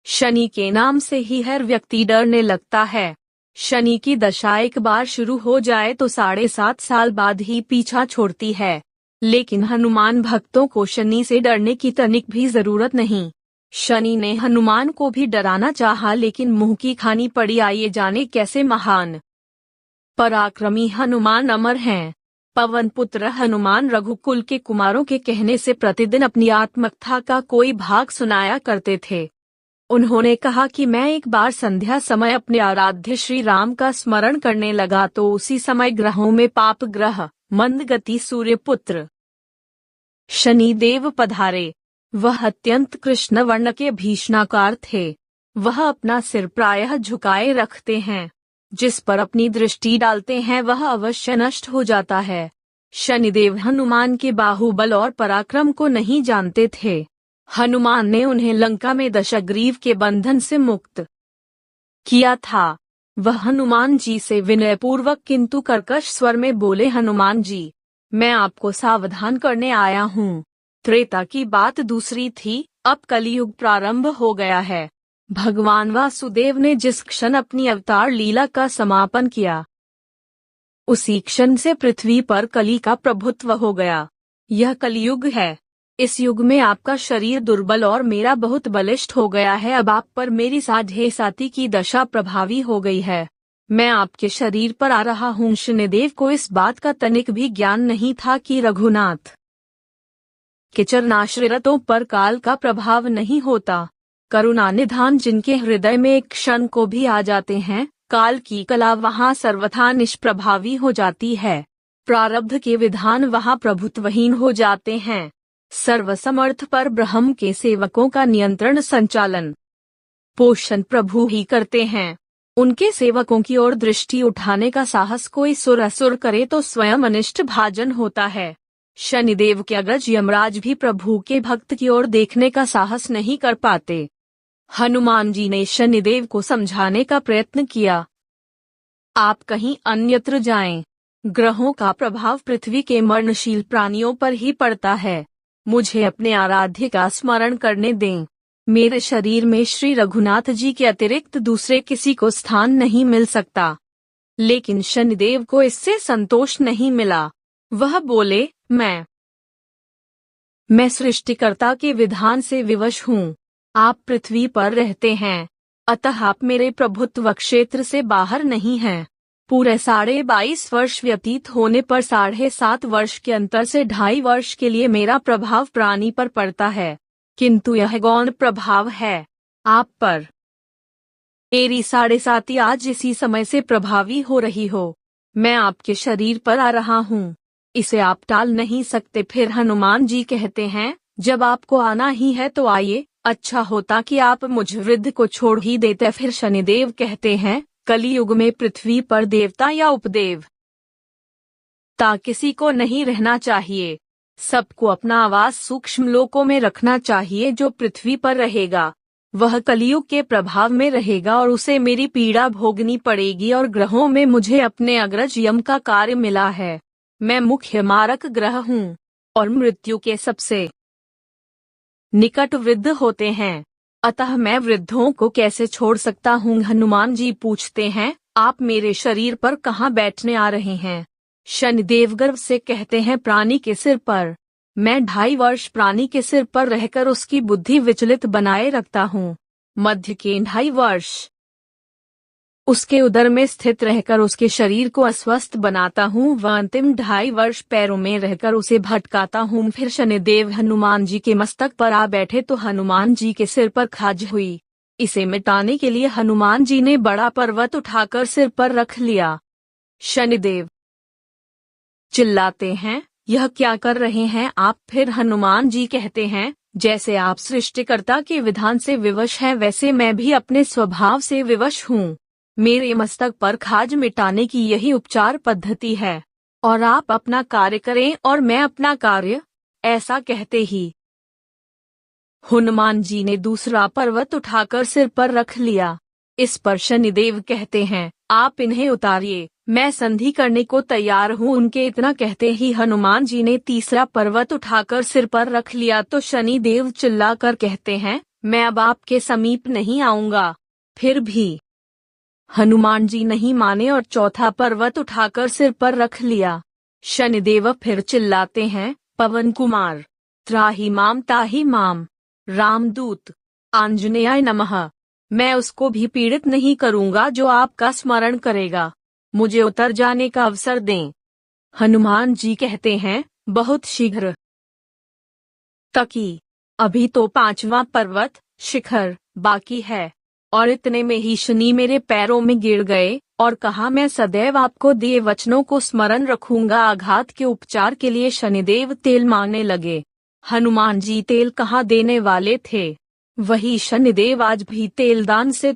शनि के नाम से ही हर व्यक्ति डरने लगता है। शनि की दशा एक बार शुरू हो जाए तो 7.5 साल बाद ही पीछा छोड़ती है। लेकिन हनुमान भक्तों को शनि से डरने की तनिक भी जरूरत नहीं। शनि ने हनुमान को भी डराना चाहा, लेकिन मुंह की खानी पड़ी। आइए जाने कैसे। महान पराक्रमी हनुमान अमर हैं। पवन पुत्र हनुमान रघुकुल के कुमारों के कहने से प्रतिदिन अपनी आत्मकथा का कोई भाग सुनाया करते थे। उन्होंने कहा कि मैं एक बार संध्या समय अपने आराध्य श्री राम का स्मरण करने लगा तो उसी समय ग्रहों में पाप ग्रह मंदगति सूर्य पुत्र शनि देव पधारे। वह अत्यंत कृष्ण वर्ण के भीषणाकार थे। वह अपना सिर प्रायः झुकाए रखते हैं। जिस पर अपनी दृष्टि डालते हैं वह अवश्य नष्ट हो जाता है। शनिदेव हनुमान के बाहुबल और पराक्रम को नहीं जानते थे। हनुमान ने उन्हें लंका में दशग्रीव के बंधन से मुक्त किया था। वह हनुमान जी से विनयपूर्वक किंतु कर्कश स्वर में बोले, हनुमान जी, मैं आपको सावधान करने आया हूँ। त्रेता की बात दूसरी थी, अब कलियुग प्रारंभ हो गया है। भगवान वासुदेव ने जिस क्षण अपनी अवतार लीला का समापन किया, उसी क्षण से पृथ्वी पर कली का प्रभुत्व हो गया। यह कलियुग है। इस युग में आपका शरीर दुर्बल और मेरा बहुत बलिष्ठ हो गया है। अब आप पर मेरी साढ़े साती की दशा प्रभावी हो गई है। मैं आपके शरीर पर आ रहा हूँ। शनिदेव को इस बात का तनिक भी ज्ञान नहीं था कि रघुनाथ के चरणाश्रितों पर काल का प्रभाव नहीं होता। करुणा निधान जिनके हृदय में एक क्षण को भी आ जाते हैं, काल की कला वहाँ सर्वथा निष्प्रभावी हो जाती है। प्रारब्ध के विधान वहाँ प्रभुत्वहीन हो जाते हैं। सर्वसमर्थ पर ब्रह्म के सेवकों का नियंत्रण संचालन पोषण प्रभु ही करते हैं। उनके सेवकों की ओर दृष्टि उठाने का साहस कोई सुर असुर करे तो स्वयं अनिष्ट भाजन होता है। शनिदेव के अग्रज यमराज भी प्रभु के भक्त की ओर देखने का साहस नहीं कर पाते। हनुमान जी ने शनिदेव को समझाने का प्रयत्न किया, आप कहीं अन्यत्र जाएं। ग्रहों का प्रभाव पृथ्वी के मरणशील प्राणियों पर ही पड़ता है। मुझे अपने आराध्य का स्मरण करने दें। मेरे शरीर में श्री रघुनाथ जी के अतिरिक्त दूसरे किसी को स्थान नहीं मिल सकता। लेकिन शनिदेव को इससे संतोष नहीं मिला। वह बोले, मैं सृष्टिकर्ता के विधान से विवश हूँ। आप पृथ्वी पर रहते हैं, अतः आप मेरे प्रभुत्व क्षेत्र से बाहर नहीं हैं। पूरे 22.5 वर्ष व्यतीत होने पर 7.5 वर्ष के अंतर से 2.5 वर्ष के लिए मेरा प्रभाव प्राणी पर पड़ता है, किंतु यह गौण प्रभाव है आप पर। मेरी 7.5 आज इसी समय से प्रभावी हो रही हो। मैं आपके शरीर पर आ रहा हूँ, इसे आप टाल नहीं सकते। फिर हनुमान जी कहते हैं, जब आपको आना ही है तो आइए, अच्छा होता कि आप मुझ वृद्ध को छोड़ ही देते। फिर शनिदेव कहते हैं, कलियुग में पृथ्वी पर देवता या उपदेव ता किसी को नहीं रहना चाहिए। सबको अपना आवास सूक्ष्म लोकों में रखना चाहिए। जो पृथ्वी पर रहेगा वह कलियुग के प्रभाव में रहेगा और उसे मेरी पीड़ा भोगनी पड़ेगी। और ग्रहों में मुझे अपने अग्रज यम का कार्य मिला है। मैं मुख्य मारक ग्रह हूँ और मृत्यु के सबसे निकट वृद्ध होते हैं, अतः मैं वृद्धों को कैसे छोड़ सकता हूँ। हनुमान जी पूछते हैं, आप मेरे शरीर पर कहाँ बैठने आ रहे हैं। शनिदेव गर्व से कहते हैं, प्राणी के सिर पर। मैं 2.5 वर्ष प्राणी के सिर पर रहकर उसकी बुद्धि विचलित बनाए रखता हूँ। मध्य के 2.5 वर्ष उसके उदर में स्थित रहकर उसके शरीर को अस्वस्थ बनाता हूँ। वह अंतिम 2.5 वर्ष पैरों में रहकर उसे भटकाता हूँ। फिर शनिदेव हनुमान जी के मस्तक पर आ बैठे तो हनुमान जी के सिर पर खाज हुई। इसे मिटाने के लिए हनुमान जी ने बड़ा पर्वत उठाकर सिर पर रख लिया। शनिदेव चिल्लाते हैं, यह क्या कर रहे हैं आप। फिर हनुमान जी कहते हैं, जैसे आप सृष्टिकर्ता के विधान से विवश हैं वैसे मैं भी अपने स्वभाव से विवश हूँ। मेरे मस्तक पर खाज मिटाने की यही उपचार पद्धति है, और आप अपना कार्य करें और मैं अपना कार्य। ऐसा कहते ही हनुमान जी ने दूसरा पर्वत उठाकर सिर पर रख लिया। इस पर शनिदेव कहते हैं, आप इन्हें उतारिए, मैं संधि करने को तैयार हूँ। उनके इतना कहते ही हनुमान जी ने तीसरा पर्वत उठाकर सिर पर रख लिया तो शनिदेव चिल्लाकर कहते हैं, मैं अब आपके समीप नहीं आऊंगा। फिर भी हनुमान जी नहीं माने और चौथा पर्वत उठाकर सिर पर रख लिया। शनिदेव फिर चिल्लाते हैं, पवन कुमार, त्राहि माम ताहि माम, रामदूत, आंजनेयाय नमः। मैं उसको भी पीड़ित नहीं करूंगा जो आपका स्मरण करेगा। मुझे उतर जाने का अवसर दें। हनुमान जी कहते हैं, बहुत शीघ्र। तकी, अभी तो 5वां पर्वत शिखर बाकी है। और इतने में ही शनि मेरे पैरों में गिर गए और कहा, मैं सदैव आपको दिए वचनों को स्मरण रखूंगा। आघात के उपचार के लिए शनिदेव तेल मांगने लगे। हनुमान जी तेल कहाँ देने वाले थे? वही शनिदेव आज भी तेल दान से